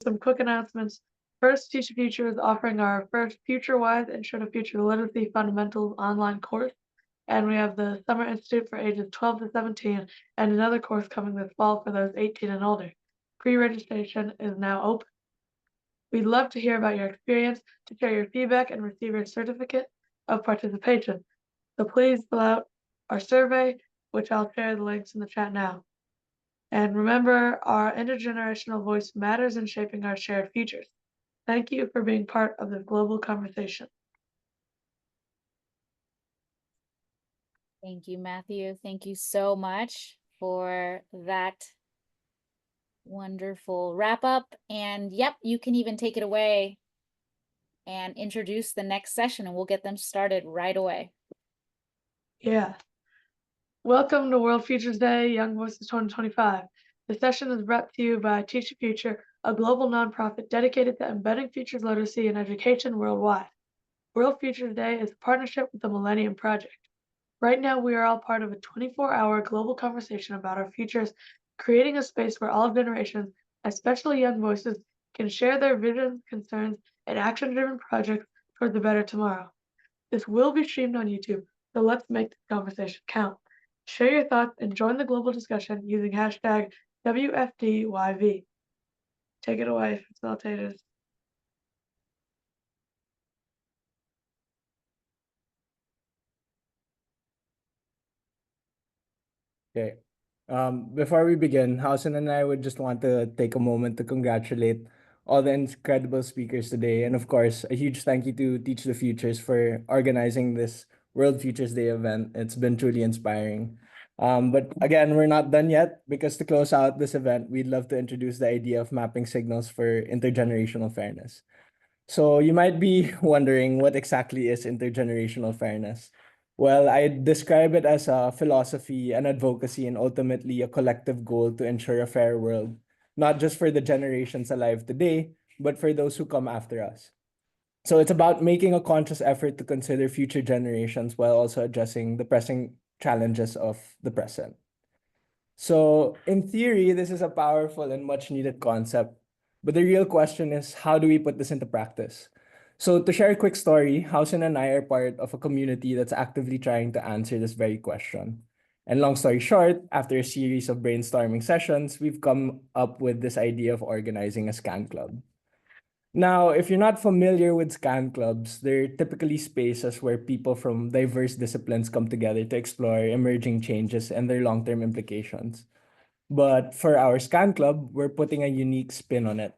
some quick announcements. First, Teach the Future is offering our first FutureWise Intro to Future Literacy Fundamentals online course. And we have the Summer Institute for ages 12 to 17 and another course coming this fall for those 18 and older. Pre-registration is now open. We'd love to hear about your experience, to share your feedback, and receive your certificate of participation. So please fill out our survey, which I'll share the links in the chat now. And remember, our intergenerational voice matters in shaping our shared futures. Thank you for being part of this global conversation. Thank you, Matthew. Thank you so much for that wonderful wrap up. And yep, you can even take it away and introduce the next session, and we'll get them started right away. Yeah. Welcome to World Futures Day, Young Voices 2025. The session is brought to you by Teach the Future, a global nonprofit dedicated to embedding futures literacy in education worldwide. World Futures Day is a partnership with the Millennium Project. Right now, we are all part of a 24-hour global conversation about our futures, creating a space where all generations, especially young voices, can share their visions, concerns, and action-driven projects toward the better tomorrow. This will be streamed on YouTube, so let's make this conversation count. Share your thoughts and join the global discussion using hashtag WFDYV. Take it away, facilitators. Okay. Before we begin, Hauson and I would just want to take a moment to congratulate all the incredible speakers today. And of course, a huge thank you to Teach the Futures for organizing this World Futures Day event. It's been truly inspiring. But again, we're not done yet, because to close out this event, we'd love to introduce the idea of mapping signals for intergenerational fairness. So you might be wondering, what exactly is intergenerational fairness? Well, I describe it as a philosophy, an advocacy, and ultimately a collective goal to ensure a fair world, not just for the generations alive today, but for those who come after us. So it's about making a conscious effort to consider future generations while also addressing the pressing challenges of the present. So in theory, this is a powerful and much needed concept. But the real question is, how do we put this into practice? So to share a quick story, Hausen and I are part of a community that's actively trying to answer this very question. And long story short, after a series of brainstorming sessions, we've come up with this idea of organizing a scan club. Now, if you're not familiar with scan clubs, they're typically spaces where people from diverse disciplines come together to explore emerging changes and their long-term implications. But for our scan club, we're putting a unique spin on it.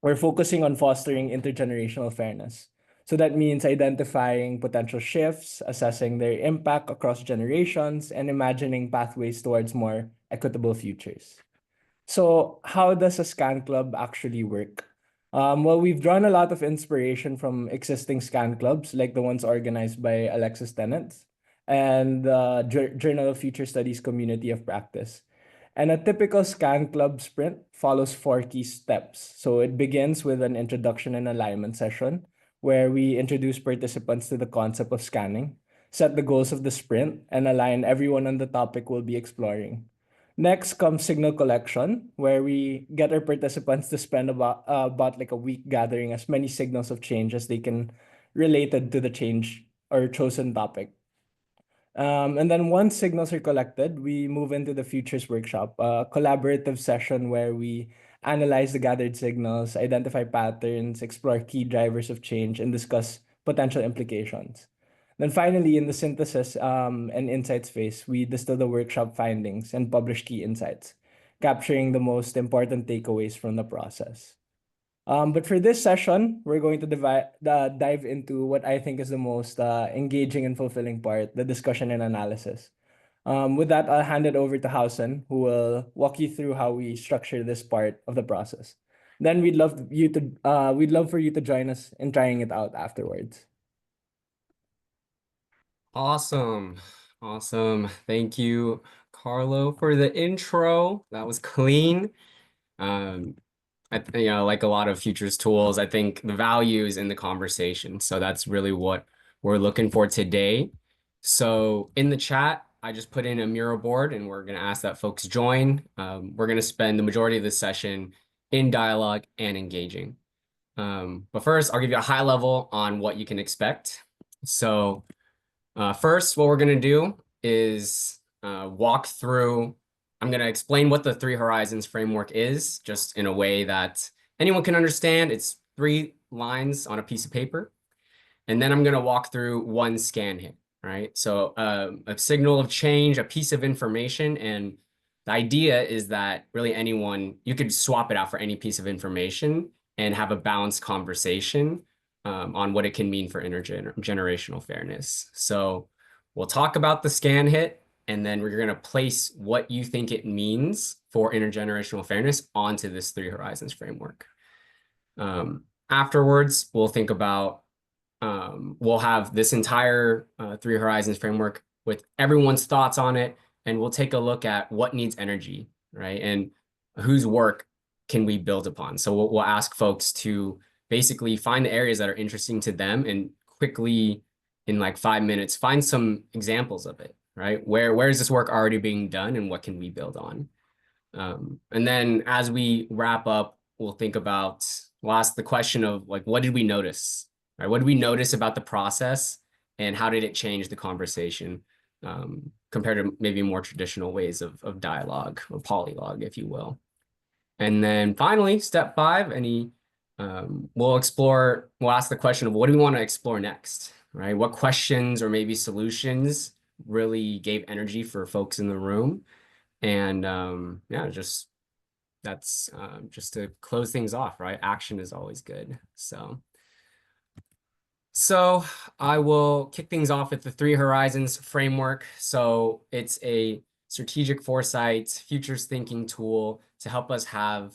We're focusing on fostering intergenerational fairness. So that means identifying potential shifts, assessing their impact across generations, and imagining pathways towards more equitable futures. So how does a scan club actually work? Well, we've drawn a lot of inspiration from existing scan clubs, like the ones organized by Alexis Tennent and the Journal of Future Studies Community of Practice. And a typical scan club sprint follows 4 key steps. So it begins with an introduction and alignment session, where we introduce participants to the concept of scanning, set the goals of the sprint, and align everyone on the topic we'll be exploring. Next comes signal collection, where we get our participants to spend about like a week gathering as many signals of change as they can related to the change or chosen topic. And then once signals are collected, we move into the futures workshop, a collaborative session where we analyze the gathered signals, identify patterns, explore key drivers of change, and discuss potential implications. Then finally, in the synthesis and insights phase, we distill the workshop findings and publish key insights, capturing the most important takeaways from the process. But for this session, we're going to dive into what I think is the most engaging and fulfilling part, the discussion and analysis. With that, I'll hand it over to Hausen, who will walk you through how we structure this part of the process. Then we'd love for you to join us in trying it out afterwards. Awesome. Awesome. Thank you, Carlo, for the intro. That was clean. Like a lot of futures tools, I think the value is in the conversation. So that's really what we're looking for today. So in the chat, I just put in a Miro board and we're going to ask that folks join. We're going to spend the majority of this session in dialogue and engaging. But first, I'll give you a high level on what you can expect. So first, what we're going to do is walk through. I'm going to explain what the 3 Horizons framework is, just in a way that anyone can understand. It's 3 lines on a piece of paper. And then I'm going to walk through one scan hit, right? So a signal of change, a piece of information. And the idea is that really anyone, you could swap it out for any piece of information and have a balanced conversation on what it can mean for intergenerational fairness. So we'll talk about the scan hit, and then we're going to place what you think it means for intergenerational fairness onto this 3 Horizons framework. Afterwards, we'll think about, we'll have this entire 3 Horizons framework with everyone's thoughts on it, and we'll take a look at what needs energy, right? And whose work can we build upon? So we'll ask folks to basically find the areas that are interesting to them and quickly, in like 5 minutes, find some examples of it, right? Where is this work already being done and what can we build on? And then as we wrap up, we'll ask the question of like, what did we notice, right? What did we notice about the process and how did it change the conversation compared to maybe more traditional ways of dialogue or polylog, if you will. And then finally, step 5, we'll ask the question of what do we want to explore next, right? What questions or maybe solutions really gave energy for folks in the room? And yeah, that's just to close things off, right? Action is always good. So I will kick things off with the 3 Horizons framework. So it's a strategic foresight, futures thinking tool to help us have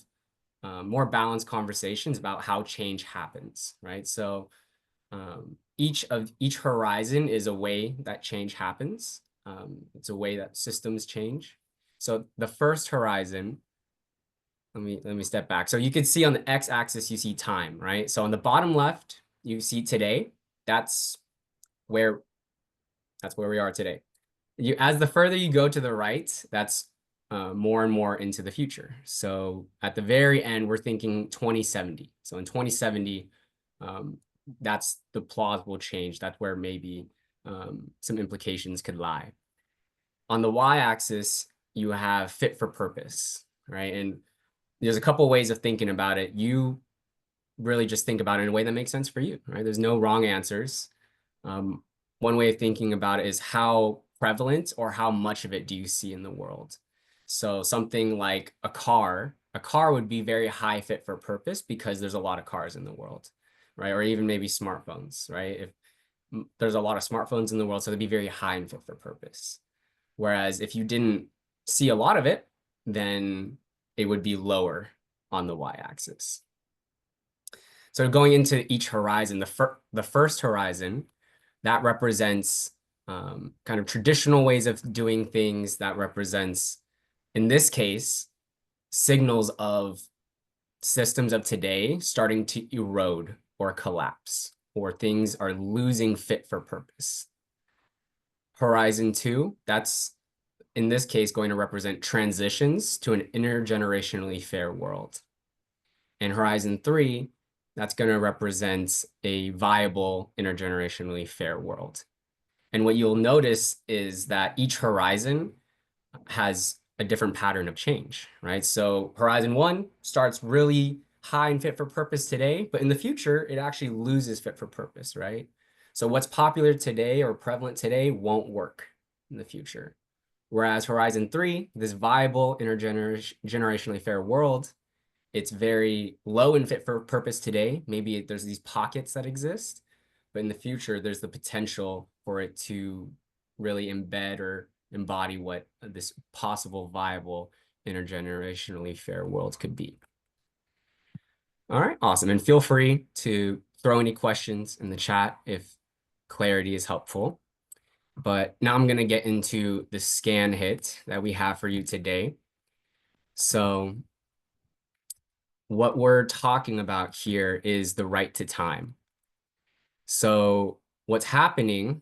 more balanced conversations about how change happens, right? So each horizon is a way that change happens. It's a way that systems change. So the first horizon, let me step back. So you can see on the x-axis, you see time, right? So on the bottom left, you see today. That's where we are today. As the further you go to the right, that's more and more into the future. So at the very end, we're thinking 2070. So in 2070, that's the plausible change. That's where maybe some implications could lie. On the y-axis, you have fit for purpose, right? And there's a couple ways of thinking about it. You really just think about it in a way that makes sense for you, right? There's no wrong answers. One way of thinking about it is how prevalent or how much of it do you see in the world? So something like a car would be very high fit for purpose because there's a lot of cars in the world, right? Or even maybe smartphones, right? If there's a lot of smartphones in the world, so they'd be very high in fit for purpose. Whereas if you didn't see a lot of it, then it would be lower on the y-axis. So going into each horizon, the first horizon, that represents kind of traditional ways of doing things, that represents, in this case, signals of systems of today starting to erode or collapse, or things are losing fit for purpose. Horizon 2, that's, in this case, going to represent transitions to an intergenerationally fair world. And Horizon 3, that's going to represent a viable intergenerationally fair world. And what you'll notice is that each horizon has a different pattern of change, right? So Horizon 1 starts really high and fit for purpose today, but in the future, it actually loses fit for purpose, right? So what's popular today or prevalent today won't work in the future. Whereas Horizon 3, this viable intergenerationally fair world, it's very low in fit for purpose today. Maybe there's these pockets that exist, but in the future, there's the potential for it to really embed or embody what this possible viable intergenerationally fair world could be. All right, awesome. And feel free to throw any questions in the chat if clarity is helpful. But now I'm going to get into the scan hit that we have for you today. So what we're talking about here is the right to time. So what's happening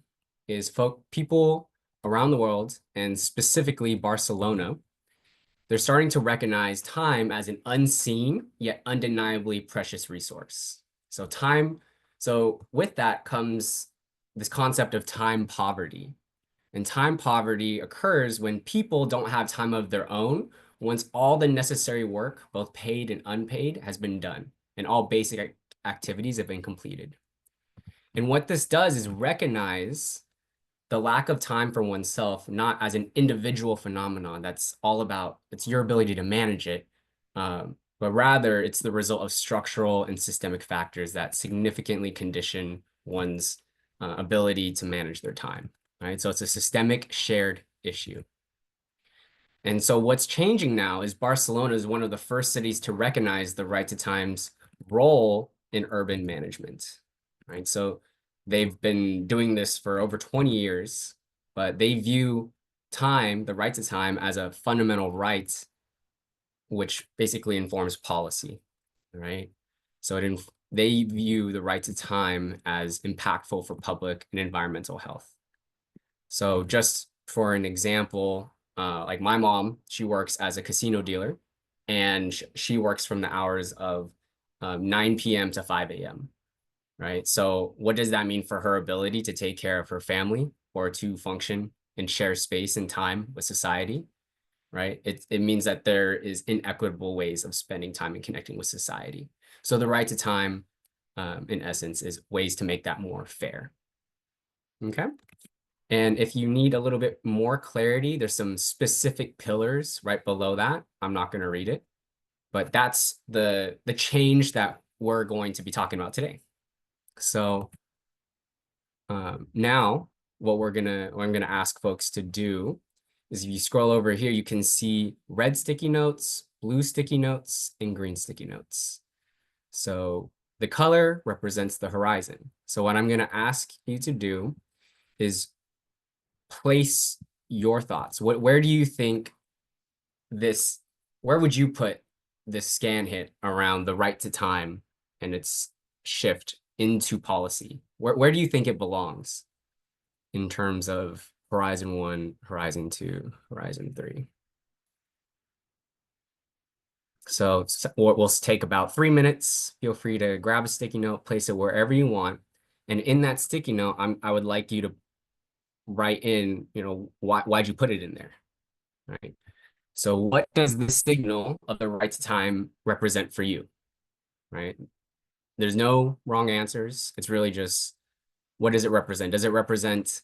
is people around the world, and specifically Barcelona, they're starting to recognize time as an unseen yet undeniably precious resource. So with that comes this concept of time poverty. And time poverty occurs when people don't have time of their own once all the necessary work, both paid and unpaid, has been done and all basic activities have been completed. And what this does is recognize the lack of time for oneself, not as an individual phenomenon that's all about, it's your ability to manage it, but rather it's the result of structural and systemic factors that significantly condition one's ability to manage their time, right? So it's a systemic shared issue. And so what's changing now is Barcelona is one of the first cities to recognize the right to time's role in urban management, right? So they've been doing this for over 20 years, but they view time, the right to time, as a fundamental right, which basically informs policy, right? So they view the right to time as impactful for public and environmental health. So just for an example, like my mom, she works as a casino dealer, and she works from the hours of 9 p.m. to 5 a.m., right? So what does that mean for her ability to take care of her family or to function and share space and time with society, right? It means that there is inequitable ways of spending time and connecting with society. So the right to time, in essence, is ways to make that more fair. Okay. And if you need a little bit more clarity, there's some specific pillars right below that. I'm not going to read it, but that's the change that we're going to be talking about today. So now what I'm gonna ask folks to do is, if you scroll over here, you can see red sticky notes, blue sticky notes, and green sticky notes. So the color represents the horizon. So what I'm gonna ask you to do is place your thoughts. Where do you think where would you put this scan hit around the right to time and its shift into policy? Where do you think it belongs in terms of Horizon 1, Horizon 2, Horizon 3? So we'll take about 3 minutes. Feel free to grab a sticky note, place it wherever you want. And in that sticky note, I would like you to write in, why'd you put it in there, right? So what does the signal of the right to time represent for you, right? There's no wrong answers. It's really just, what does it represent? Does it represent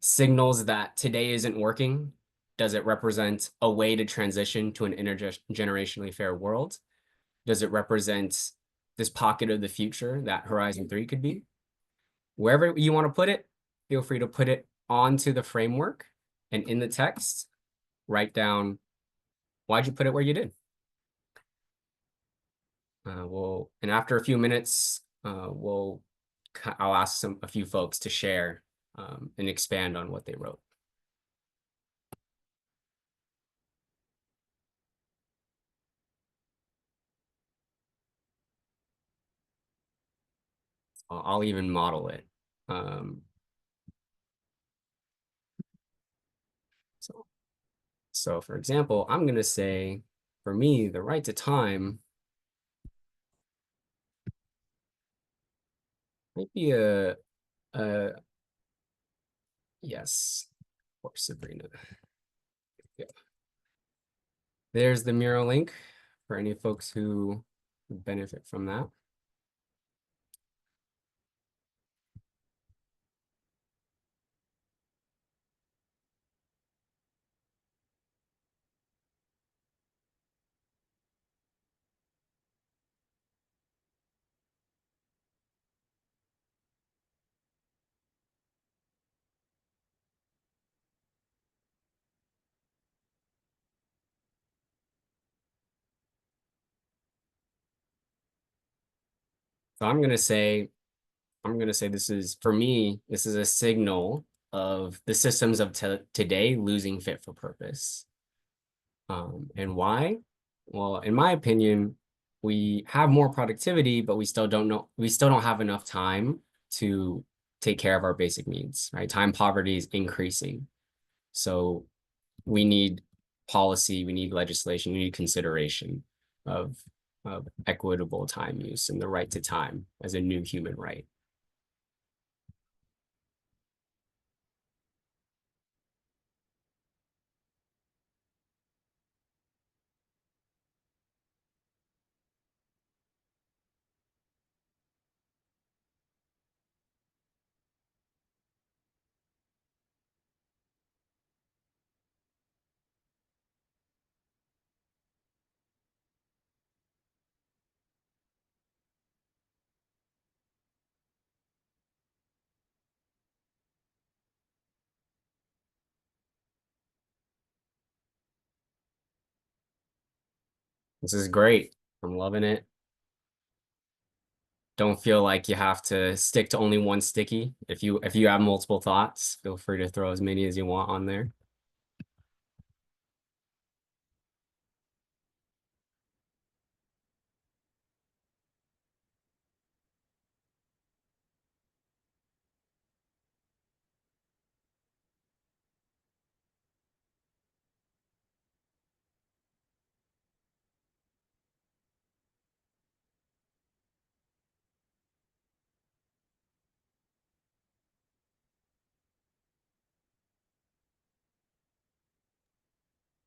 signals that today isn't working? Does it represent a way to transition to an intergenerationally fair world? Does it represent this pocket of the future that Horizon 3 could be? Wherever you want to put it, feel free to put it onto the framework, and in the text, write down, why'd you put it where you did? And after a few minutes, I'll ask a few folks to share and expand on what they wrote. I'll even model it. So for example, I'm going to say, for me, the right to time might be yes, or Sabrina. Yeah. There's the mural link for any folks who benefit from that. So I'm going to say this is, for me, this is a signal of the systems of today losing fit for purpose. And why? Well, in my opinion, we have more productivity, but we still don't have enough time to take care of our basic needs, right? Time poverty is increasing. So we need policy, we need legislation, we need consideration of equitable time use and the right to time as a new human right. This is great. I'm loving it. Don't feel like you have to stick to only one sticky. If you have multiple thoughts, feel free to throw as many as you want on there.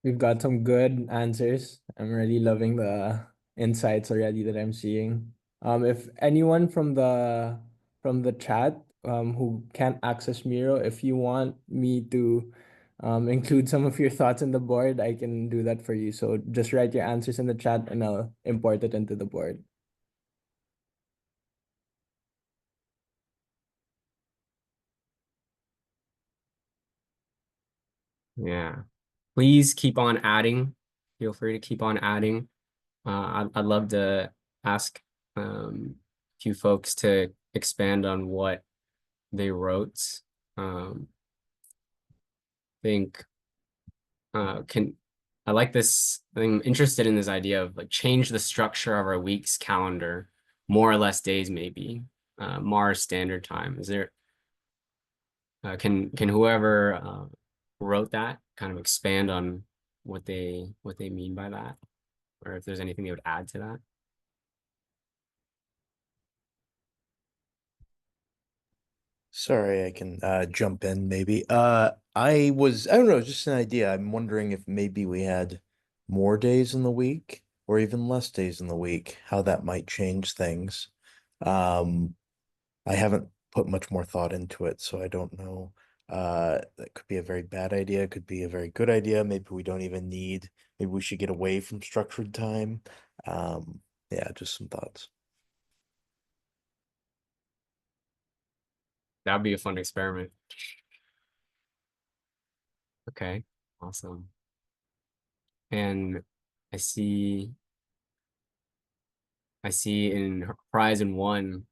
We've got some good answers. I'm really loving the insights already that I'm seeing. If anyone from the chat who can't access Miro, if you want me to include some of your thoughts in the board, I can do that for you. So just write your answers in the chat and I'll import it into the board. Yeah. Please keep on adding. Feel free to keep on adding. I'd love to ask a few folks to expand on what they wrote. Think I like this. I'm interested in this idea of like change the structure of our week's calendar, more or less days maybe. Mars Standard Time. Is there can whoever wrote that kind of expand on what they mean by that, or if there's anything they would add to that? Sorry, I can jump in maybe. I don't know, just an idea. I'm wondering if maybe we had more days in the week or even less days in the week, how that might change things. I haven't put much more thought into it, so I don't know. That could be a very bad idea, could be a very good idea. Maybe we don't even need, maybe we should get away from structured time. Yeah, just some thoughts. That'd be a fun experiment. Okay, awesome. And I see in Horizon 1,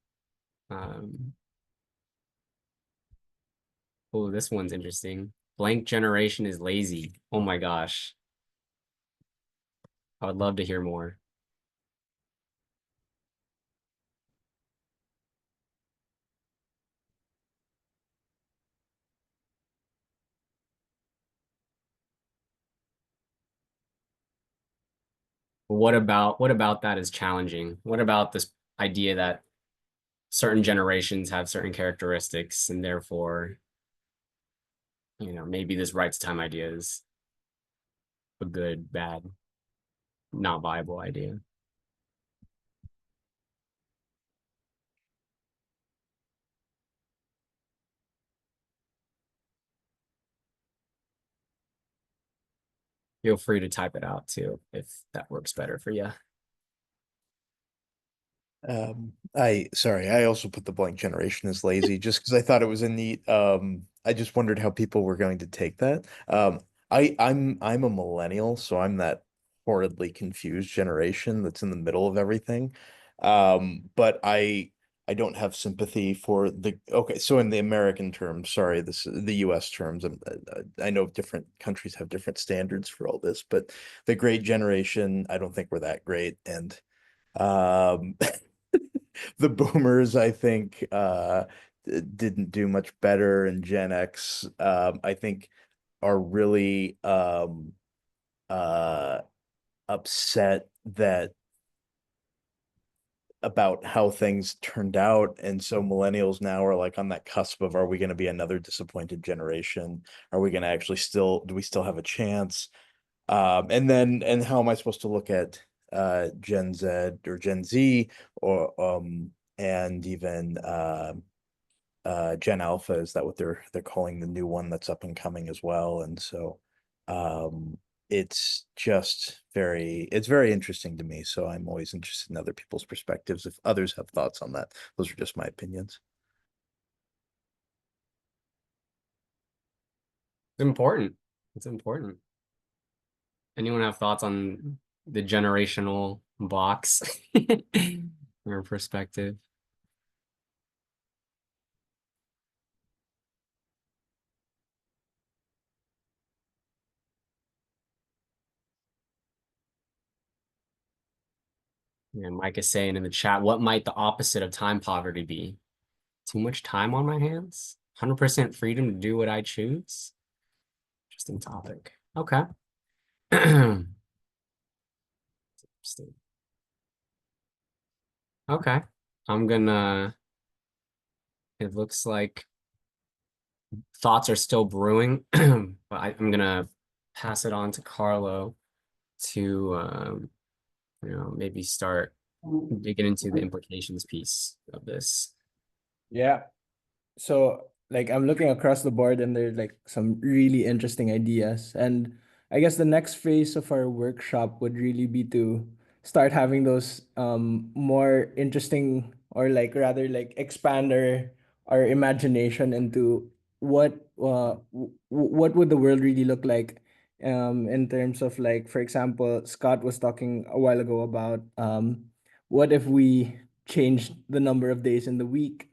oh, this one's interesting. Blank generation is lazy. Oh my gosh. I would love to hear more. What about that is challenging? What about this idea that certain generations have certain characteristics and therefore, maybe this rights time idea is a good, bad, not viable idea? Feel free to type it out too if that works better for you. I also put the blank generation as lazy just because I thought it was a neat, I just wondered how people were going to take that. I'm a millennial, so I'm that horridly confused generation that's in the middle of everything. But I don't have sympathy for okay, so in the American terms, sorry, the US terms, I know different countries have different standards for all this, but the great generation, I don't think we're that great. And um the boomers, I think, didn't do much better, and Gen X, I think, are really upset that about how things turned out. And so millennials now are like on that cusp of, are we going to be another disappointed generation? Are we going to actually do we still have a chance? And how am I supposed to look at Gen Z or Gen Z or and even Gen Alpha? Is that what they're calling the new one that's up and coming as well? And so it's very interesting to me. So I'm always interested in other people's perspectives. If others have thoughts on that, those are just my opinions. It's important. It's important. Anyone have thoughts on the generational box or perspective? Yeah, Mike is saying in the chat, what might the opposite of time poverty be? Too much time on my hands? 100% freedom to do what I choose? Interesting topic. Okay. Interesting. Okay. It looks like thoughts are still brewing, but I'm gonna pass it on to Carlo to maybe start digging into the implications piece of this. Yeah. So like I'm looking across the board and there's like some really interesting ideas. And I guess the next phase of our workshop would really be to start having those more interesting, or like rather like expand our imagination into what would the world really look like, in terms of, like, for example, Scott was talking a while ago about what if we changed the number of days in the week.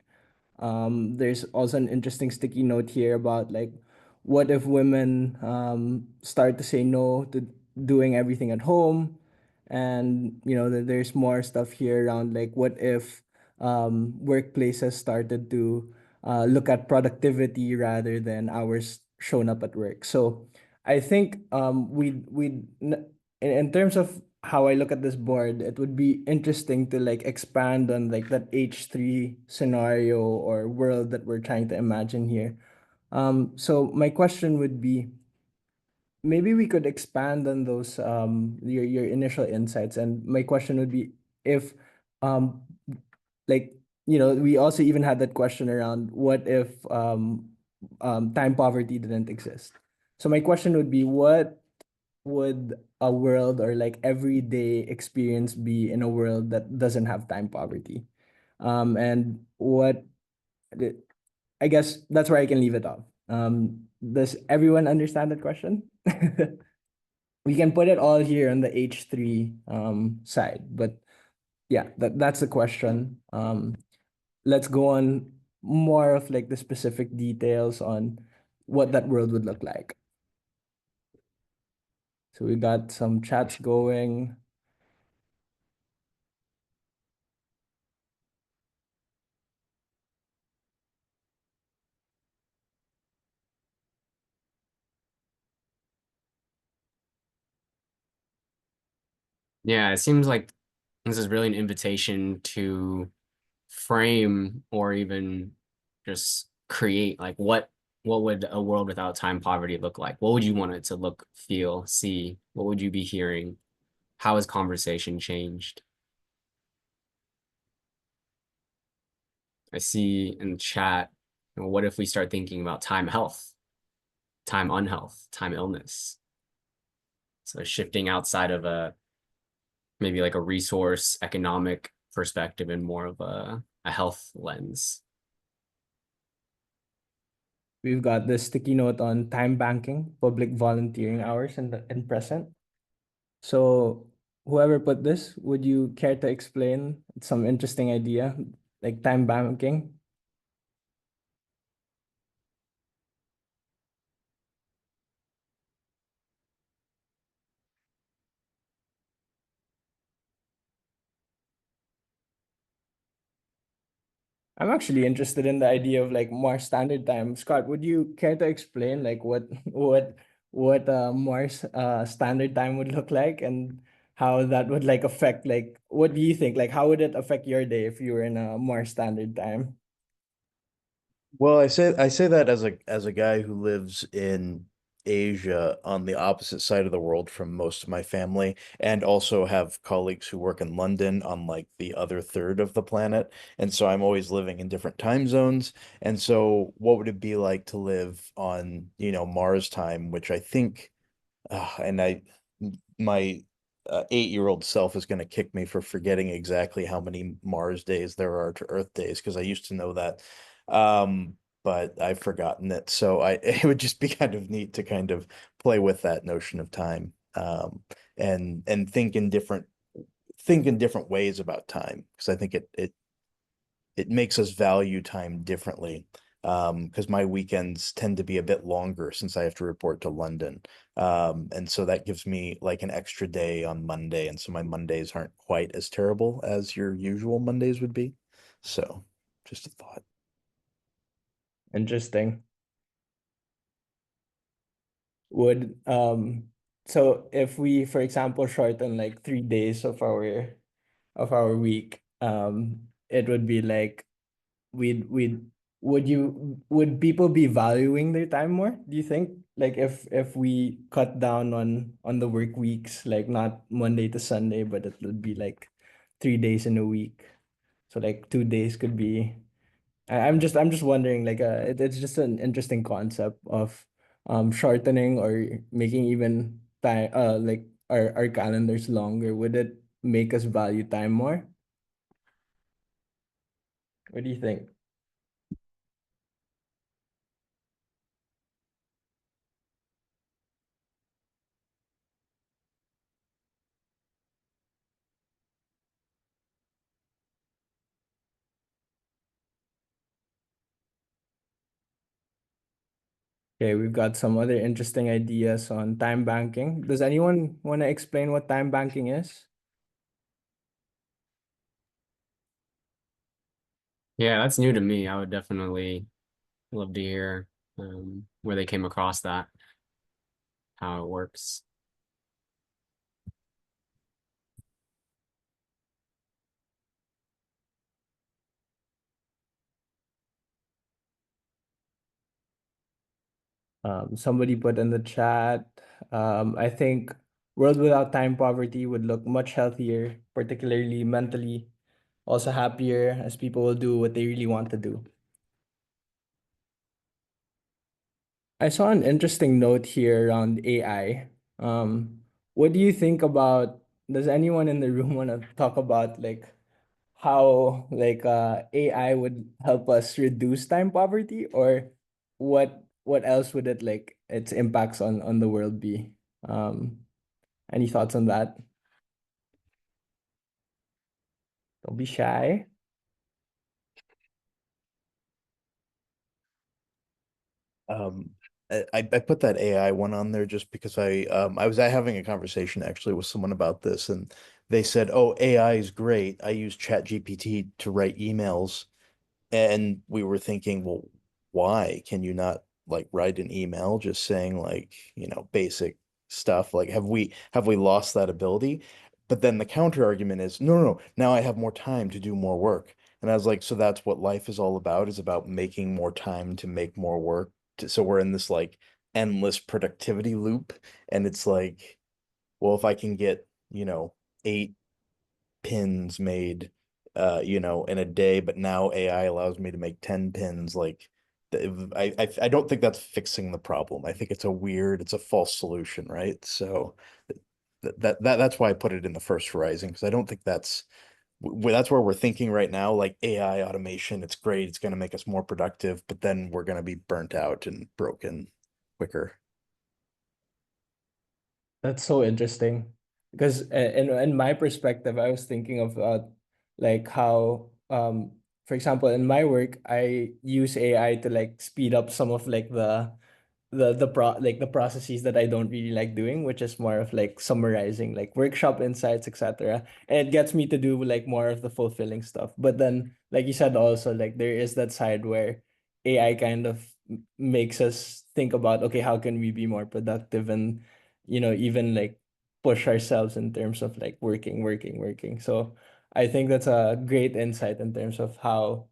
There's also an interesting sticky note here about, like, what if women start to say no to doing everything at home, and there's more stuff here around, like, what if workplaces started to look at productivity rather than hours shown up at work. So I think in terms of how I look at this board, it would be interesting to like expand on like that H3 scenario or world that we're trying to imagine here. So my question would be, maybe we could expand on those your initial insights. And my question would be, if um like we also even had that question around, what if time poverty didn't exist. So my question would be, what would a world or like everyday experience be in a world that doesn't have time poverty? And what I guess that's where I can leave it off. Does everyone understand that question? We can put it all here on the H3 side, but yeah, that's the question. Let's go on more of like the specific details on what that world would look like. So we got some chats going. Yeah, it seems like this is really an invitation to frame or even just create, like, what would a world without time poverty look like? What would you want it to look, feel, see? What would you be hearing? How has conversation changed? I see in the chat, what if we start thinking about time health, time unhealth, time illness? So shifting outside of maybe like a resource economic perspective and more of a health lens. We've got the sticky note on time banking, public volunteering hours in present. So whoever put this, would you care to explain some interesting idea, like time banking? I'm actually interested in the idea of like more standard time. Scott, would you care to explain like what what Mars standard time would look like, and how that would like affect, like, what do you think? Like, how would it affect your day if you were in a Mars standard time? Well, I say that as a guy who lives in Asia on the opposite side of the world from most of my family, and also have colleagues who work in London on like the other third of the planet. And so I'm always living in different time zones. And so what would it be like to live on, Mars time, which I think and my 8-year-old self is going to kick me for forgetting exactly how many Mars days there are to Earth days because I used to know that. But I've forgotten it. So it would just be kind of neat to kind of play with that notion of time. And think in different ways about time because I think it makes us value time differently. Because my weekends tend to be a bit longer since I have to report to London. And so that gives me like an extra day on Monday. And so my Mondays aren't quite as terrible as your usual Mondays would be. So just a thought. Interesting. Would so if we, for example, shorten like 3 days of our week, it would be like we'd would people be valuing their time more, do you think? Like if we cut down on the work weeks, like not Monday to Sunday, but it would be like 3 days in a week. So like 2 days could be, I'm just wondering, like it's just an interesting concept of shortening or making even time like our calendars longer. Would it make us value time more? What do you think? Okay, we've got some other interesting ideas on time banking. Does anyone want to explain what time banking is? Yeah, that's new to me. I would definitely love to hear where they came across that, how it works. Somebody put in the chat, I think world without time poverty would look much healthier, particularly mentally, also happier as people will do what they really want to do. I saw an interesting note here around AI. What do you think about, does anyone in the room want to talk about like how like AI would help us reduce time poverty, or what else would it, like its impacts on the world be? Any thoughts on that? Don't be shy. Um, I put that AI one on there just because I was having a conversation actually with someone about this, and they said, "Oh, AI is great. I use ChatGPT to write emails." And we were thinking, well, why can you not like write an email just saying like, basic stuff? Like, have we lost that ability? But then the counter argument is, no, no, no, now I have more time to do more work. And I was like, so that's what life is all about, is about making more time to make more work. So we're in this like endless productivity loop. And it's like, well, if I can get, 8 pins made in a day, but now AI allows me to make 10 pins. Like I don't think that's fixing the problem. I think it's a false solution, right? So that's why I put it in the first horizon, because I don't think that's where we're thinking right now, like AI automation, it's great, it's going to make us more productive, but then we're going to be burnt out and broken quicker. That's so interesting because in my perspective, I was thinking of like how for example, in my work, I use AI to like speed up some of like the processes that I don't really like doing, which is more of like summarizing like workshop insights, etc. And it gets me to do like more of the fulfilling stuff. But then, like you said, also like there is that side where AI kind of makes us think about, okay, how can we be more productive, and even like push ourselves in terms of like working. So I think that's a great insight in terms of how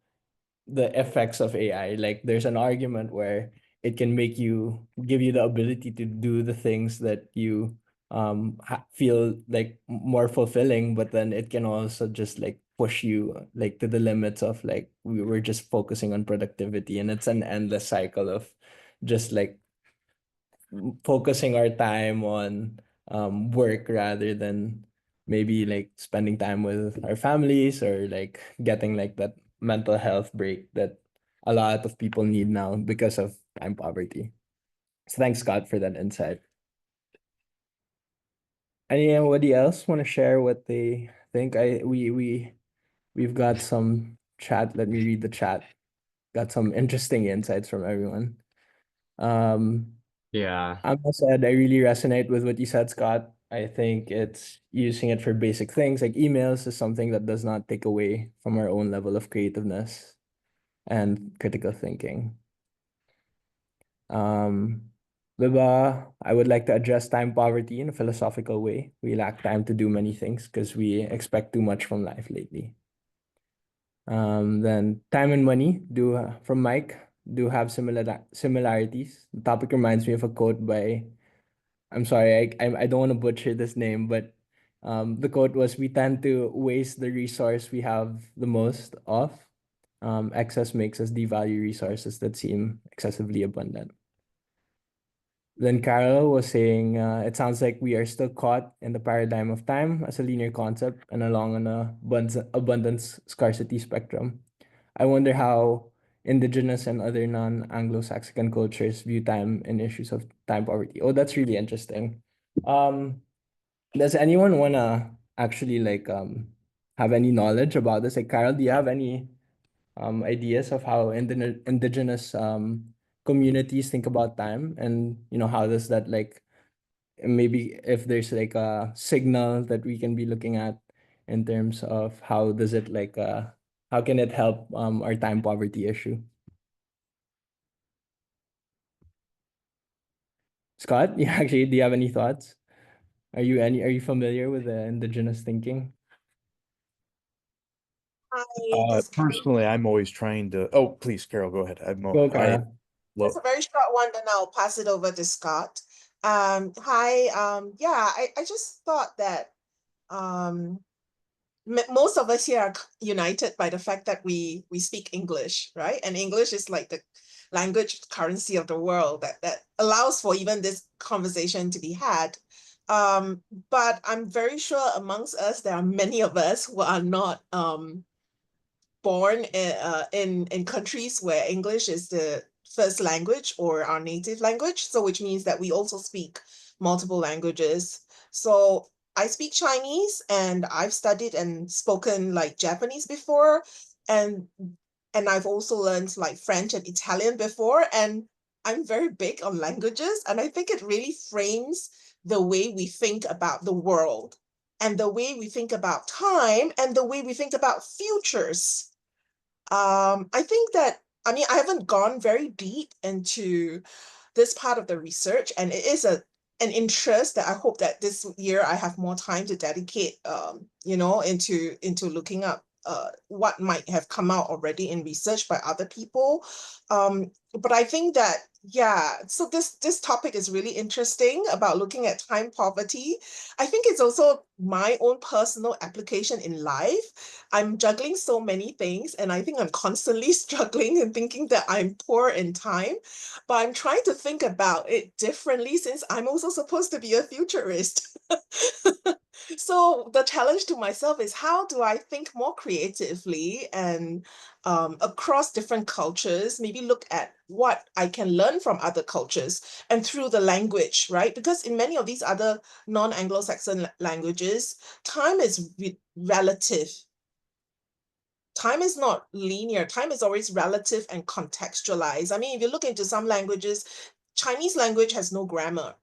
the effects of AI. Like there's an argument where it can give you the ability to do the things that you feel like more fulfilling, but then it can also just like push you like to the limits of like we were just focusing on productivity, and it's an endless cycle of just like focusing our time on work rather than maybe like spending time with our families, or like getting like that mental health break that a lot of people need now because of time poverty. So thanks, Scott, for that insight. Anybody else want to share what they think? We've got some chat. Let me read the chat. Got some interesting insights from everyone. Yeah. I must said, I really resonate with what you said, Scott. I think it's using it for basic things like emails is something that does not take away from our own level of creativeness and critical thinking. Diba, I would like to address time poverty in a philosophical way. We lack time to do many things because we expect too much from life lately. Then time and money from Mike do have similarities. The topic reminds me of a quote by, I'm sorry, I don't want to butcher this name, but the quote was, "We tend to waste the resource we have the most of. Excess makes us devalue resources that seem excessively abundant." Then Carlo was saying, "It sounds like we are still caught in the paradigm of time as a linear concept and along an abundance scarcity spectrum. I wonder how indigenous and other non-Anglo-Saxon cultures view time and issues of time poverty." Oh, that's really interesting. Does anyone wanna actually like have any knowledge about this? Like, Carol, do you have any ideas of how indigenous communities think about time, and how does that like, maybe if there's like a signal that we can be looking at in terms of how does it like how can it help our time poverty issue? Scott, yeah, actually, do you have any thoughts? Are you familiar with the indigenous thinking? Personally, I'm always trying to. Oh, please, Carol, go ahead. Go, Carol. Love. It's a very short one, then I'll pass it over to Scott. Hi, yeah, I just thought that most of us here are united by the fact that we speak English, right? And English is like the language currency of the world that allows for even this conversation to be had. But I'm very sure amongst us, there are many of us who are not born in countries where English is the first language or our native language. So which means that we also speak multiple languages. So I speak Chinese, and I've studied and spoken like Japanese before. And I've also learned like French and Italian before. And I'm very big on languages. And I think it really frames the way we think about the world and the way we think about time and the way we think about futures. I think that, I mean, I haven't gone very deep into this part of the research, and it is an interest that I hope that this year I have more time to dedicate, into looking up what might have come out already in research by other people. But I think that, yeah, so this topic is really interesting about looking at time poverty. I think it's also my own personal application in life. I'm juggling so many things, and I think I'm constantly struggling and thinking that I'm poor in time. But I'm trying to think about it differently since I'm also supposed to be a futurist. So the challenge to myself is, how do I think more creatively and across different cultures, maybe look at what I can learn from other cultures and through the language, right? Because in many of these other non-Anglo-Saxon languages, time is relative. Time is not linear. Time is always relative and contextualized. I mean, if you look into some languages, Chinese language has no grammar.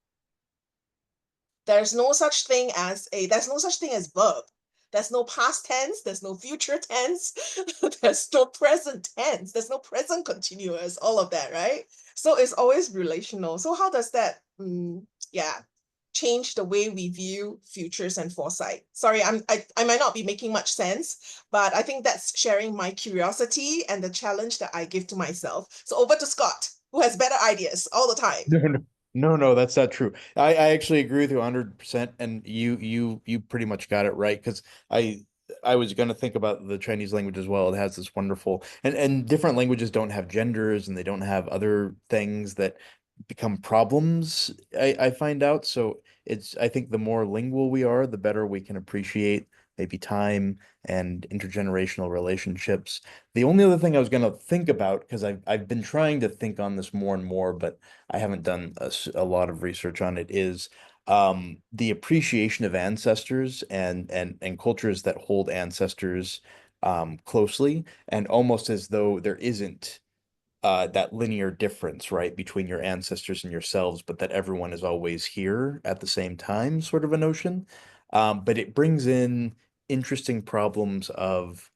There's no such thing as verb. There's no past tense, there's no future tense, there's no present tense, there's no present continuous, all of that, right? So it's always relational. So how does that, change the way we view futures and foresight? Sorry, I might not be making much sense, but I think that's sharing my curiosity and the challenge that I give to myself. So over to Scott, who has better ideas all the time. No, that's not true. I actually agree with you 100%, and you pretty much got it right, because I was going to think about the Chinese language as well. It has this wonderful, and different languages don't have genders, and they don't have other things that become problems. I find out. So I think the more lingual we are, the better we can appreciate maybe time and intergenerational relationships. The only other thing I was going to think about, because I've been trying to think on this more and more, but I haven't done a lot of research on it, is the appreciation of ancestors and cultures that hold ancestors closely, and almost as though there isn't that linear difference, right, between your ancestors and yourselves, but that everyone is always here at the same time, sort of a notion. But it brings in interesting problems of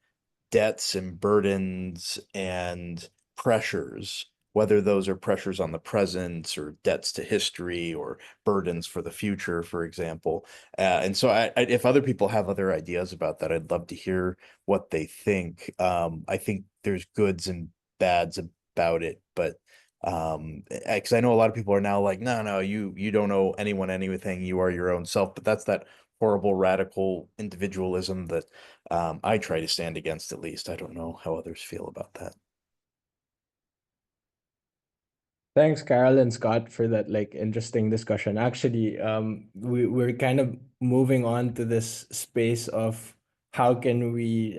debts and burdens and pressures, whether those are pressures on the present or debts to history or burdens for the future, for example. And so if other people have other ideas about that, I'd love to hear what they think. I think there's goods and bads about it, but because I know a lot of people are now like, no, you don't owe anyone anything, you are your own self. But that's that horrible radical individualism that I try to stand against, at least. I don't know how others feel about that. Thanks, Carol and Scott, for that like interesting discussion. Actually, we're kind of moving on to this space of how can we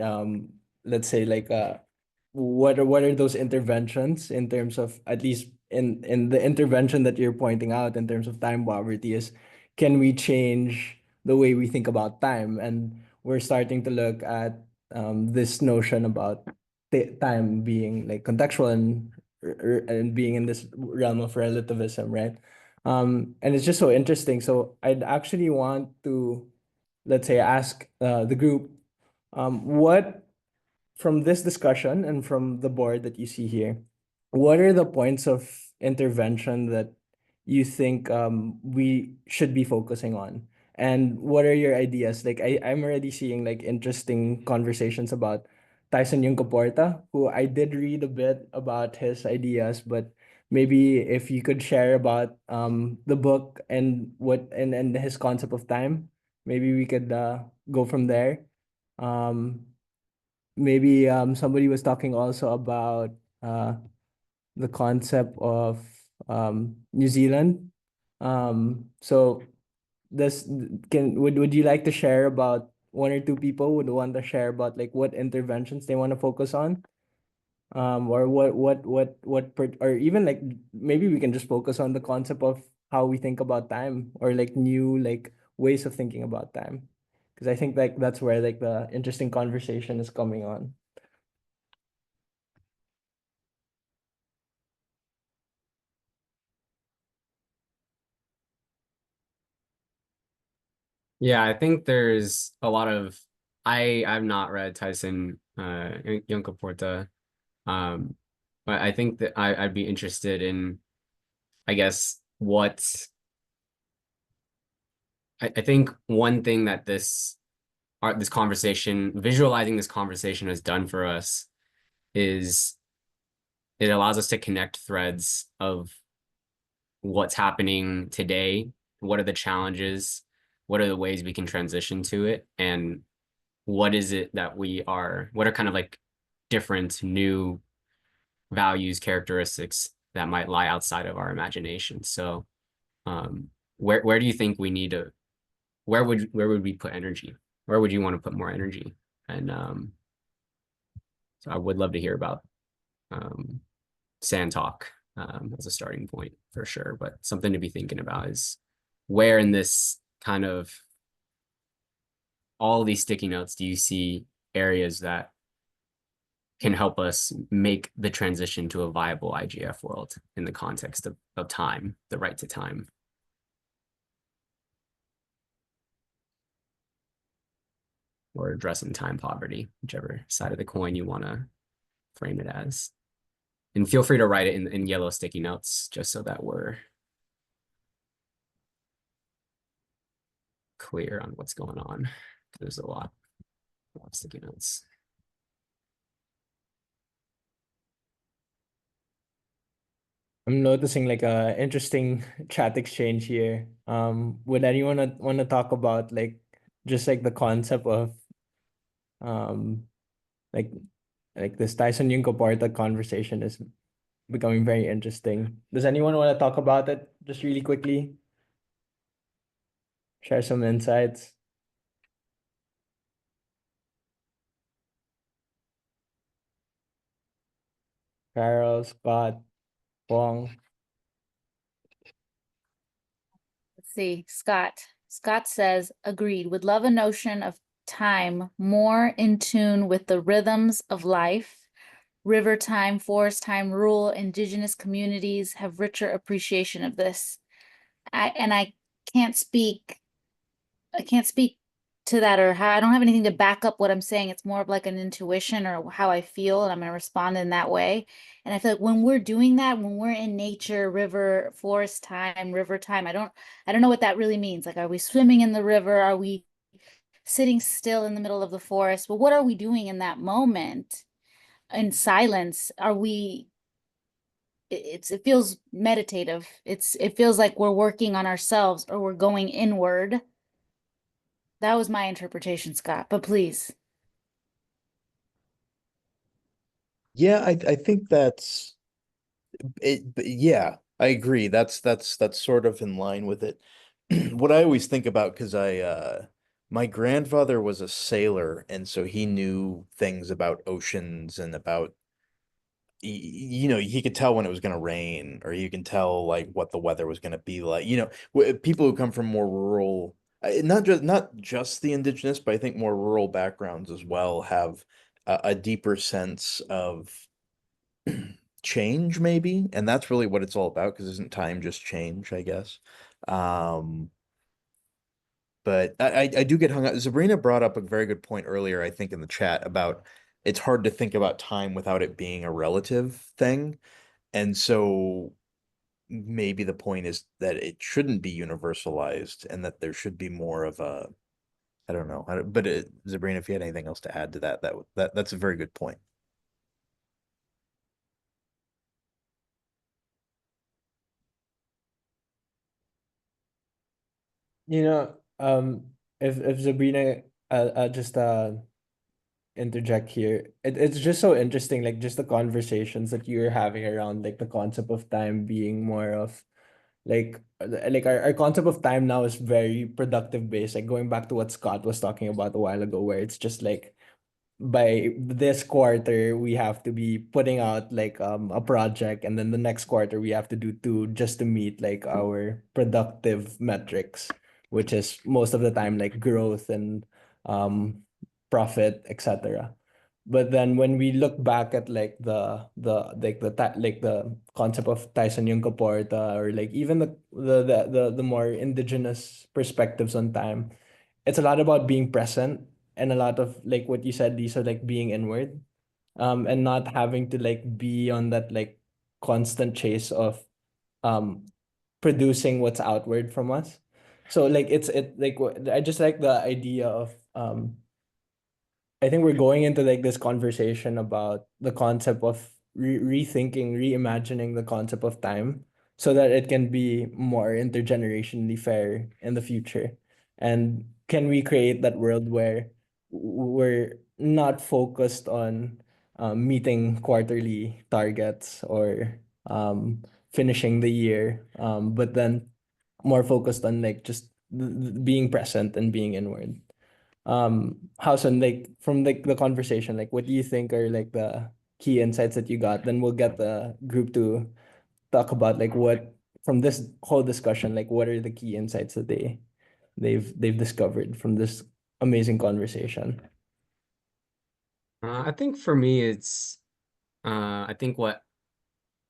let's say like what are those interventions in terms of, at least in the intervention that you're pointing out in terms of time poverty, is can we change the way we think about time? And we're starting to look at this notion about time being like contextual and being in this realm of relativism, right? And it's just so interesting. So I'd actually want to, let's say, ask the group, what from this discussion and from the board that you see here, what are the points of intervention that you think we should be focusing on? And what are your ideas? Like I'm already seeing like interesting conversations about Tyson Yunkaporta, who I did read a bit about his ideas, but maybe if you could share about the book and and his concept of time, maybe we could go from there. Um, Maybe somebody was talking also about the concept of New Zealand. So this would you like to share about one or two people would want to share about like what interventions they want to focus on? Or or even like maybe we can just focus on the concept of how we think about time, or like new like ways of thinking about time. Because I think like that's where like the interesting conversation is coming on. Yeah, I think there's a lot of I've not read Tyson Yunkaporta, but I think that I'd be interested in, I guess, I think one thing that this conversation, visualizing this conversation has done for us is it allows us to connect threads of what's happening today, what are the challenges, what are the ways we can transition to it, and what is it that what are kind of like different new values, characteristics that might lie outside of our imagination. So where do you think we need to, where would we put energy? Where would you want to put more energy? And so I would love to hear about Sand Talk as a starting point for sure, but something to be thinking about is where in this kind of all these sticky notes do you see areas that can help us make the transition to a viable IGF world in the context of time, the right to time? or addressing time poverty, whichever side of the coin you want to frame it as. And feel free to write it in yellow sticky notes just so that we're clear on what's going on. There's a lot of sticky notes. I'm noticing like a interesting chat exchange here. Would anyone want to talk about like just like the concept of um like this Tyson Yunko Porta conversation is becoming very interesting. Does anyone want to talk about it just really quickly? Share some insights. Carol, Scott, Wong. Let's see, Scott. Scott says, agreed, would love a notion of time more in tune with the rhythms of life. River time, forest time, rural, indigenous communities have richer appreciation of this. I can't speak to that, or how I don't have anything to back up what I'm saying. It's more of like an intuition or how I feel, and I'm going to respond in that way. And I feel like when we're doing that, when we're in nature, river, forest time, river time, I don't know what that really means. Like, are we swimming in the river? Are we sitting still in the middle of the forest? But what are we doing in that moment in silence? Are we it feels meditative. It feels like we're working on ourselves or we're going inward. That was my interpretation, Scott, but please. Yeah, I think that's it. But yeah, I agree. That's sort of in line with it. What I always think about, because my grandfather was a sailor, and so he knew things about oceans and about you know, he could tell when it was going to rain, or you can tell like what the weather was going to be like. You know, people who come from more rural, not just the indigenous, but I think more rural backgrounds as well have a deeper sense of change, maybe, and that's really what it's all about. Because isn't time just change, I guess? Um, but I do get hung up. Sabrina brought up a very good point earlier, I think, in the chat about it's hard to think about time without it being a relative thing. And so maybe the point is that it shouldn't be universalized and that there should be more of a, I don't know. But Sabrina, if you had anything else to add to that, that's a very good point. You know, if Sabrina, I'll just interject here. It's just so interesting, like just the conversations that you're having around like the concept of time being more of like our concept of time now is very productive based. Like going back to what Scott was talking about a while ago, where it's just like by this quarter we have to be putting out like a project, and then the next quarter we have to do two just to meet like our productive metrics, which is most of the time like growth and um profit, etc. But then when we look back at like the concept of Tyson Yunque Porta, or like even the more indigenous perspectives on time, it's a lot about being present, and a lot of like what you said, these are like being inward, and not having to like be on that like constant chase of um producing what's outward from us. So like it like I just like the idea of I think we're going into like this conversation about the concept of rethinking, reimagining the concept of time so that it can be more intergenerationally fair in the future. And can we create that world where we're not focused on meeting quarterly targets or finishing the year, but then more focused on like just being present and being inward. Hauson, like from like the conversation, like what do you think are like the key insights that you got? Then we'll get the group to talk about like what from this whole discussion, like what are the key insights that they've discovered from this amazing conversation. I think for me, it's I think what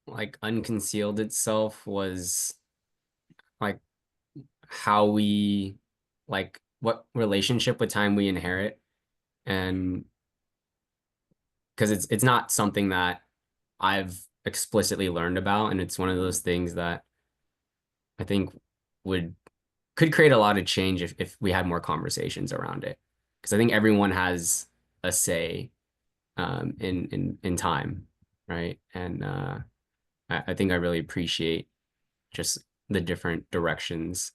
like unconcealed itself was like how we like what relationship with time we inherit. And because it's not something that I've explicitly learned about, and it's one of those things that I think could create a lot of change if we had more conversations around it. Because I think everyone has a say in time, right? And I think I really appreciate just the different directions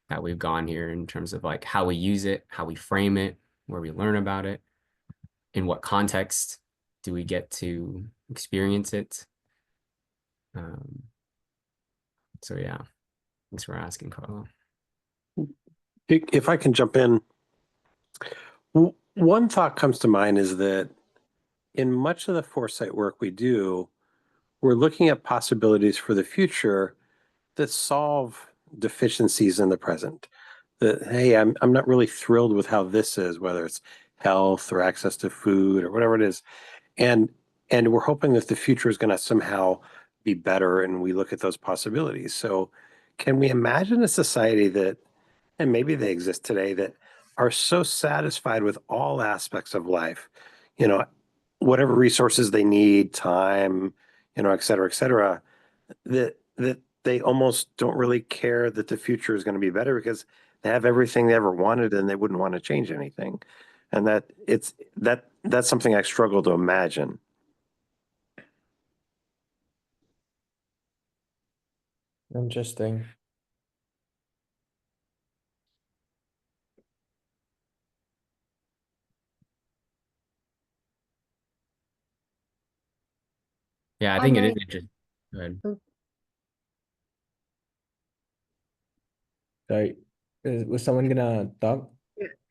that we've gone here in terms of like how we use it, how we frame it, where we learn about it, in what context do we get to experience it. So yeah, thanks for asking, Carlo. If I can jump in, one thought comes to mind is that in much of the foresight work we do, we're looking at possibilities for the future that solve deficiencies in the present. That, hey, I'm not really thrilled with how this is, whether it's health or access to food or whatever it is. And we're hoping that the future is going to somehow be better, and we look at those possibilities. So can we imagine a society that, and maybe they exist today, that are so satisfied with all aspects of life, you know, whatever resources they need, time, you know, et cetera, that they almost don't really care that the future is going to be better because they have everything they ever wanted and they wouldn't want to change anything. And that's something I struggle to imagine. Interesting. Yeah, I I think it is may, interesting. Go ahead. Sorry, was someone gonna talk?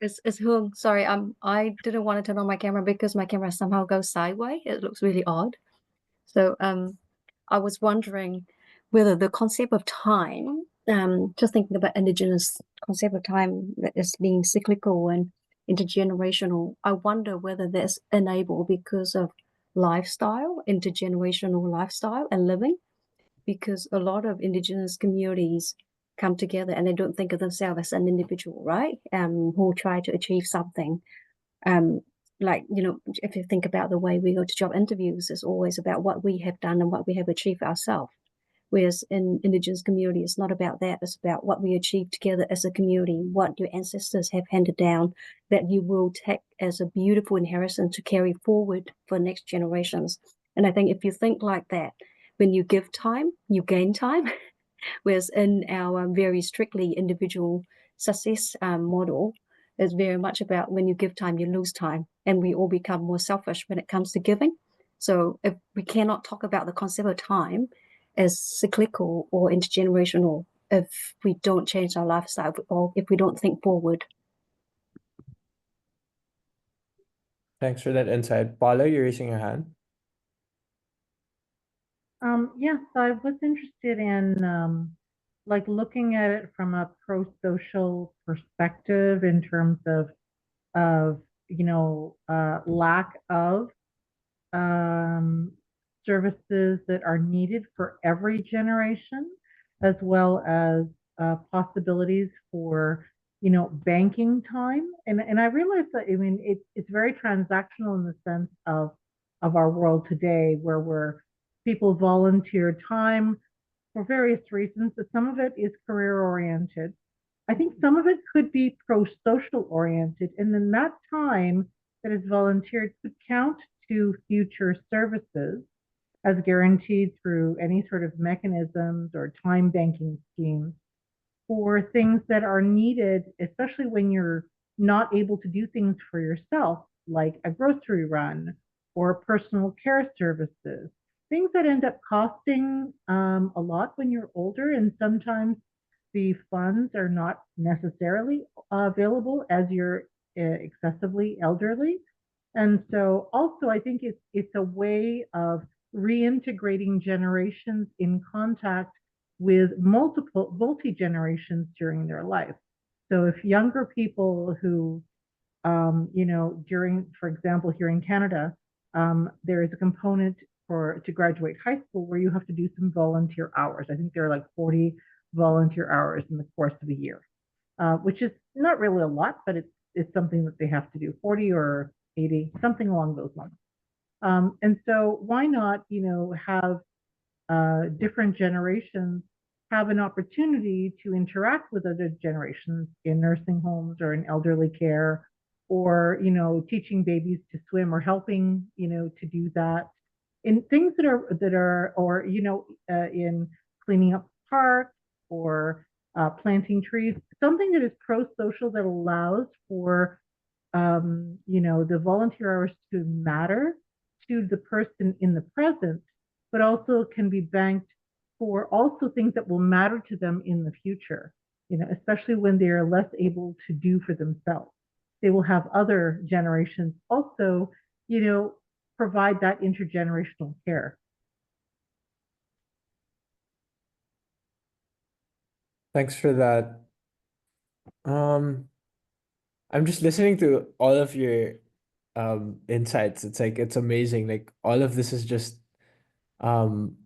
it's Hương. Sorry, I didn't want to turn on my camera because my camera somehow goes sideways. It looks really odd. So I was wondering whether the concept of time, just thinking about indigenous concept of time that is being cyclical and intergenerational, I wonder whether that's enabled because of lifestyle, intergenerational lifestyle and living, because a lot of indigenous communities come together and they don't think of themselves as an individual, right? Who try to achieve something. Like, you know, if you think about the way we go to job interviews, it's always about what we have done and what we have achieved ourselves. Whereas in indigenous community, it's not about that. It's about what we achieve together as a community, what your ancestors have handed down that you will take as a beautiful inheritance to carry forward for next generations. And I think if you think like that, when you give time, you gain time. Whereas in our very strictly individual success model, it's very much about when you give time, you lose time, and we all become more selfish when it comes to giving. So if we cannot talk about the concept of time as cyclical or intergenerational, if we don't change our lifestyle or if we don't think forward. Thanks for that insight. Paula, you're raising your hand. Yes, I was interested in like looking at it from a pro-social perspective in terms of lack of um, services that are needed for every generation, as well as possibilities for banking time. And I realize that I mean it's very transactional in the sense of our world today, where people volunteer time for various reasons, but some of it is career oriented. I think some of it could be pro-social oriented, and then that time that is volunteered could count to future services as guaranteed through any sort of mechanisms or time banking schemes for things that are needed, especially when you're not able to do things for yourself, like a grocery run or personal care services, things that end up costing a lot when you're older, and sometimes the funds are not necessarily available as you're excessively elderly. And so also I think it's a way of reintegrating generations in contact with multi generations during their life. So if younger people who during, for example, here in Canada, there is a component to graduate high school where you have to do some volunteer hours. I think there are like 40 volunteer hours in the course of a year, which is not really a lot, but it's something that they have to do, 40 or 80, something along those lines. And so why not, have different generations have an opportunity to interact with other generations in nursing homes or in elderly care, or teaching babies to swim or helping to do that in things that are or in cleaning up parks or planting trees, something that is pro-social, that allows for the volunteer hours to matter to the person in the present, but also can be banked for also things that will matter to them in the future, especially when they are less able to do for themselves. They will have other generations also, provide that intergenerational care. Thanks for that. I'm just listening to all of your insights. It's like it's amazing. Like all of this is um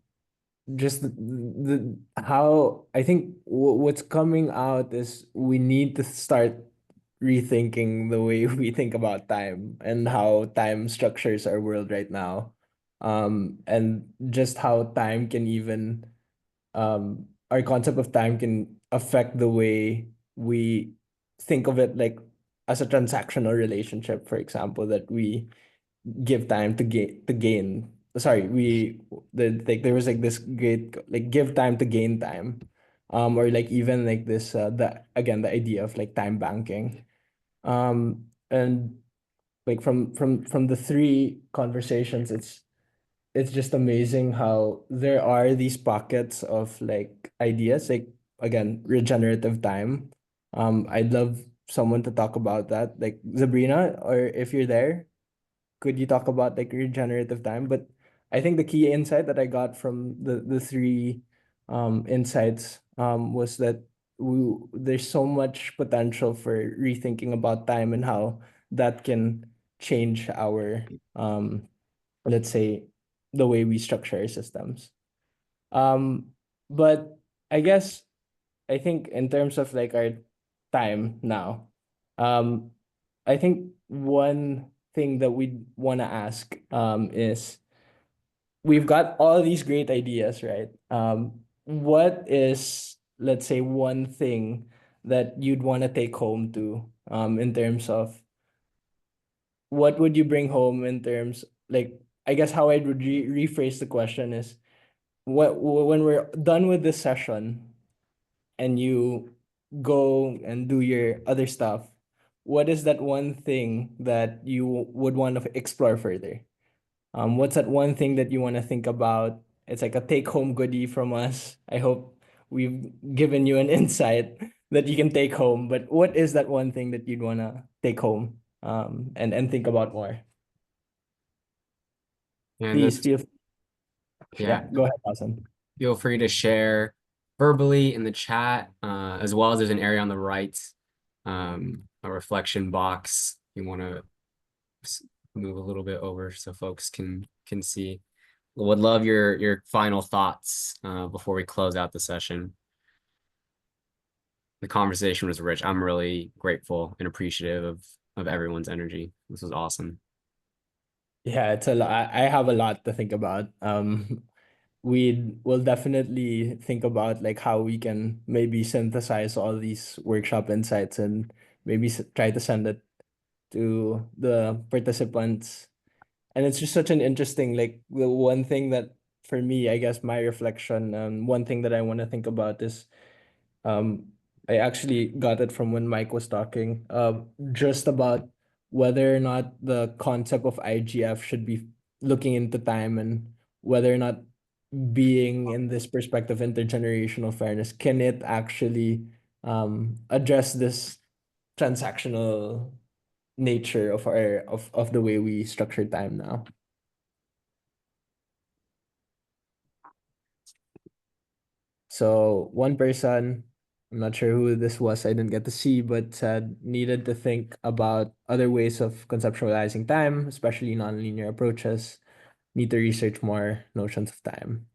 just the how I think what's coming out is we need to start rethinking the way we think about time and how time structures our world right now. And just how time can even our concept of time can affect the way we think of it, like as a transactional relationship, for example, that we give time to gain. Sorry, there was like this great like give time to gain time, or like even like this the idea of like time banking, and like from the three conversations, it's just amazing how there are these pockets of like ideas, like again, regenerative time. I'd love someone to talk about that, like Sabrina, or if you're there, could you talk about like regenerative time? But I think the key insight that I got from the three insights was that there's so much potential for rethinking about time and how that can change our let's say the way we structure our systems. But I guess I think in terms of like our time now, um, I think one thing that we want to ask is we've got all these great ideas, right? What is, let's say, one thing that you'd want to take home to in terms of what would you bring home in terms like I guess how I would rephrase the question is when we're done with this session and you go and do your other stuff, what is that one thing that you would want to explore further? What's that one thing that you want to think about? It's like a take-home goodie from us. I hope we've given you an insight that you can take home. But what is that one thing that you'd want to take home and think about more? And Please this, feel yeah, go ahead, Hauson. feel free to share verbally in the chat, as well as there's an area on the right, a reflection box. You want to move a little bit over so folks can see. Would love your final thoughts before we close out the session. The conversation was rich. I'm really grateful and appreciative of everyone's energy. This was awesome. Yeah, it's a lot. I have a lot to think about. We will definitely think about like how we can maybe synthesize all these workshop insights and maybe try to send it to the participants. And it's just such an interesting like the one thing that for me, I guess my reflection, one thing that I want to think about is um I actually got it from when Mike was talking, just about whether or not the concept of IGF should be looking into time and whether or not being in this perspective intergenerational fairness can it actually address this transactional nature of of the way we structure time now. So one person, I'm not sure who this was, I didn't get to see, but said needed to think about other ways of conceptualizing time, especially nonlinear approaches, need to research more notions of time.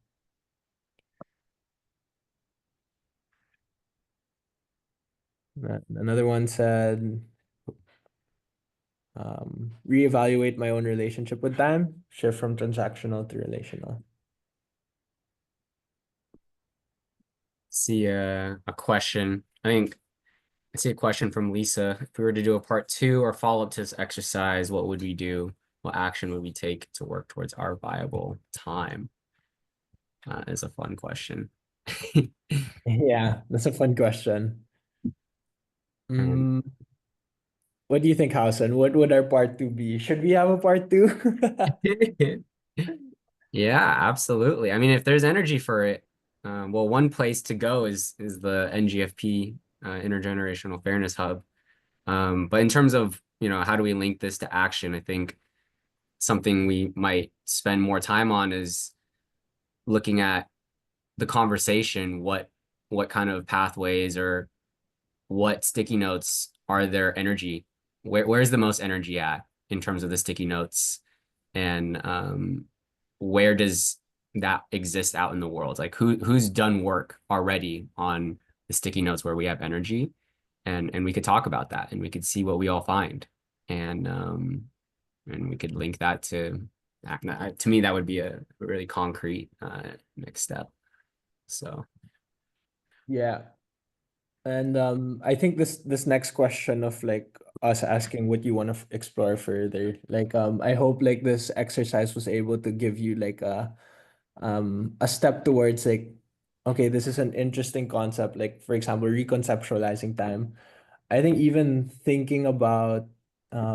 Another one said reevaluate my own relationship with time, shift from transactional to relational. See a question. I see a question from Lisa. If we were to do a part 2 or follow up to this exercise, what would we do? What action would we take to work towards our viable time? Is a fun question. Yeah, that's a fun question. And What do you think, Hauson? What would our part 2 be? Should we have a part 2? yeah, absolutely. I mean, if there's energy for it, well, one place to go is the NGFP Intergenerational Fairness Hub. But in terms of, how do we link this to action? I think something we might spend more time on is looking at the conversation, what kind of pathways or what sticky notes are there energy? Where's the most energy at in terms of the sticky notes? And where does that exist out in the world? Like who's done work already on the sticky notes where we have energy? And we could talk about that and we could see what we all find. And we could link that to me, that would be a really concrete next step. So Yeah. And I think this next question of like us asking what you want to explore further, like I hope like this exercise was able to give you like a step towards like, okay, this is an interesting concept, like for example, reconceptualizing time. I think even thinking about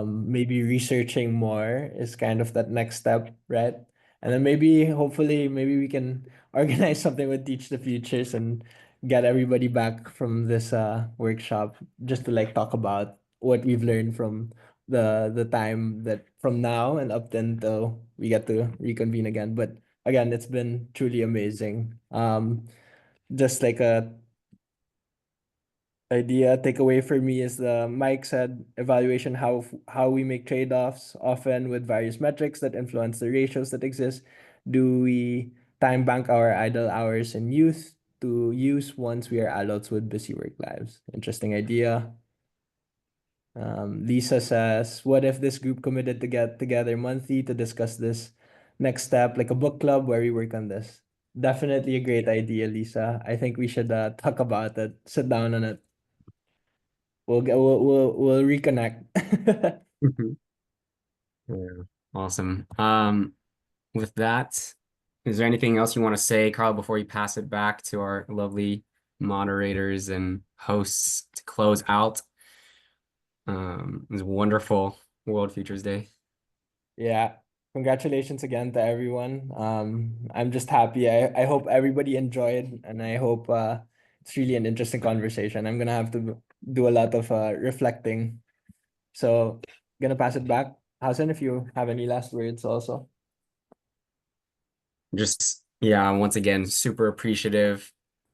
maybe researching more is kind of that next step, right? And then maybe, hopefully, maybe we can organize something with Teach the Futures and get everybody back from this workshop just to like talk about what we've learned from the time that from now and up until we get to reconvene again. But again, it's been truly amazing. Just like a idea takeaway for me is the Mike said evaluation how we make trade-offs often with various metrics that influence the ratios that exist. Do we time bank our idle hours in youth to use once we are adults with busy work lives? Interesting idea. Lisa says, what if this group committed to get together monthly to discuss this next step, like a book club where we work on this? Definitely a great idea, Lisa. I think we should talk about it, sit down on it. We'll reconnect. yeah, awesome. With that, is there anything else you want to say, Carl, before you pass it back to our lovely moderators and hosts to close out? It was wonderful World Futures Day. Yeah. Congratulations again to everyone. I'm just happy. I hope everybody enjoyed and I hope it's really an interesting conversation. I'm gonna have to do a lot of reflecting. So gonna pass it back. Hauson, if you have any last words also. Just, yeah, once again, super appreciative.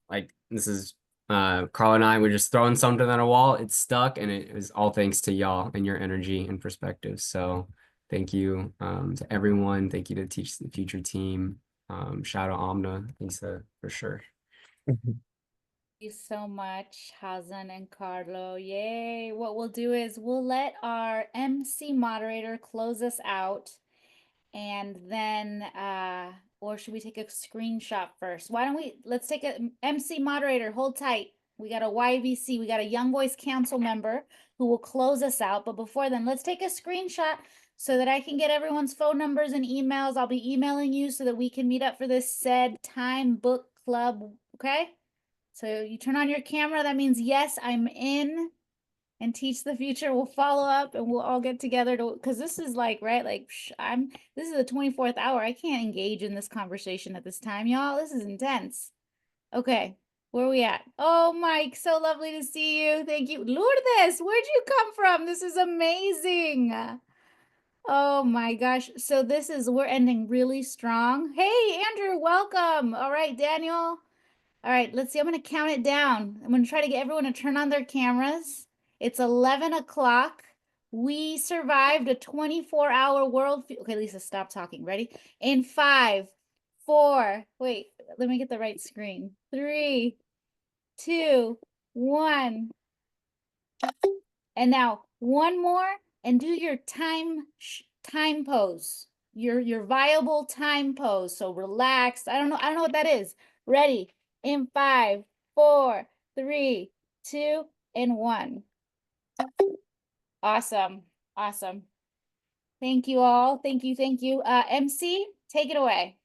Like this is Carl and I were just throwing something on a wall. It stuck and it was all thanks to y'all and your energy and perspective. So thank you to everyone. Thank you to Teach the Future team. Shout out Omna, Lisa, for sure. Thank you so much, Hauson and Carlo. Yay. What we'll do is we'll let our MC moderator close us out. And then, or should we take a screenshot first? Why don't let's take a MC moderator, hold tight. We got a YVC, we got a Young Voice Council member who will close us out. But before then, let's take a screenshot so that I can get everyone's phone numbers and emails. I'll be emailing you so that we can meet up for this said time book club, okay? So you turn on your camera, that means yes, I'm in. And Teach the Future will follow up and we'll all get together to, because this is like, right, like this is the 24th hour. I can't engage in this conversation at this time, y'all. This is intense. Okay, where are we at? Oh, Mike, so lovely to see you. Thank you. Lourdes, where'd you come from? This is amazing. Oh my gosh. So we're ending really strong. Hey, Andrew, welcome. All right, Daniel. All right, let's see. I'm going to count it down. I'm going to try to get everyone to turn on their cameras. It's 11 o'clock. We survived a 24-hour world. Okay, Lisa, stop talking. Ready? In 5, 4, wait, let me get the right screen. 3, 2, 1. And now one more, and do your time pose, your viable time pose. So relaxed. I don't know what that is. Ready? In 5, 4, 3, 2, and 1. Awesome. Awesome. Thank you all. Thank you. MC, take it away.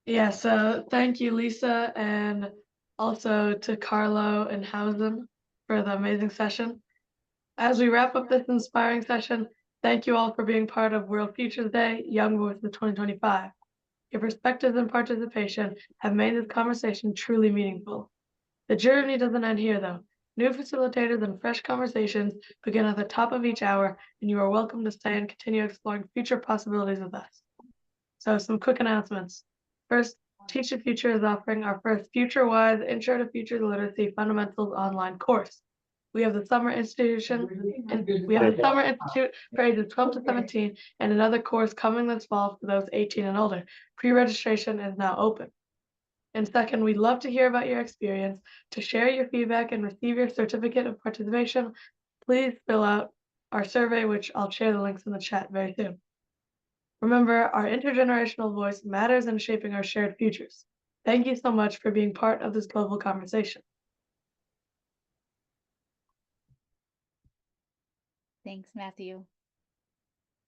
Yeah, so thank you, Lisa, and also to Carlo and Hauson for the amazing session. As we wrap up this inspiring session, thank you all for being part of World Futures Day, Young Voices 2025. Your perspectives and participation have made this conversation truly meaningful. The journey doesn't end here, though. New facilitators and fresh conversations begin at the top of each hour, and you are welcome to stay and continue exploring future possibilities with us. So, some quick announcements. First, Teach the Future is offering our first FutureWise Intro to Futures Literacy Fundamentals online course. We have the Summer Institute for ages 12 to 17 and another course coming this fall for those 18 and older. Pre-registration is now open. And second, we'd love to hear about your experience. To share your feedback and receive your certificate of participation, please fill out our survey, which I'll share the links in the chat very soon. Remember, our intergenerational voice matters in shaping our shared futures. Thank you so much for being part of this global conversation. Thanks, Matthew.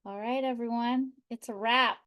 All right, everyone. It's a wrap.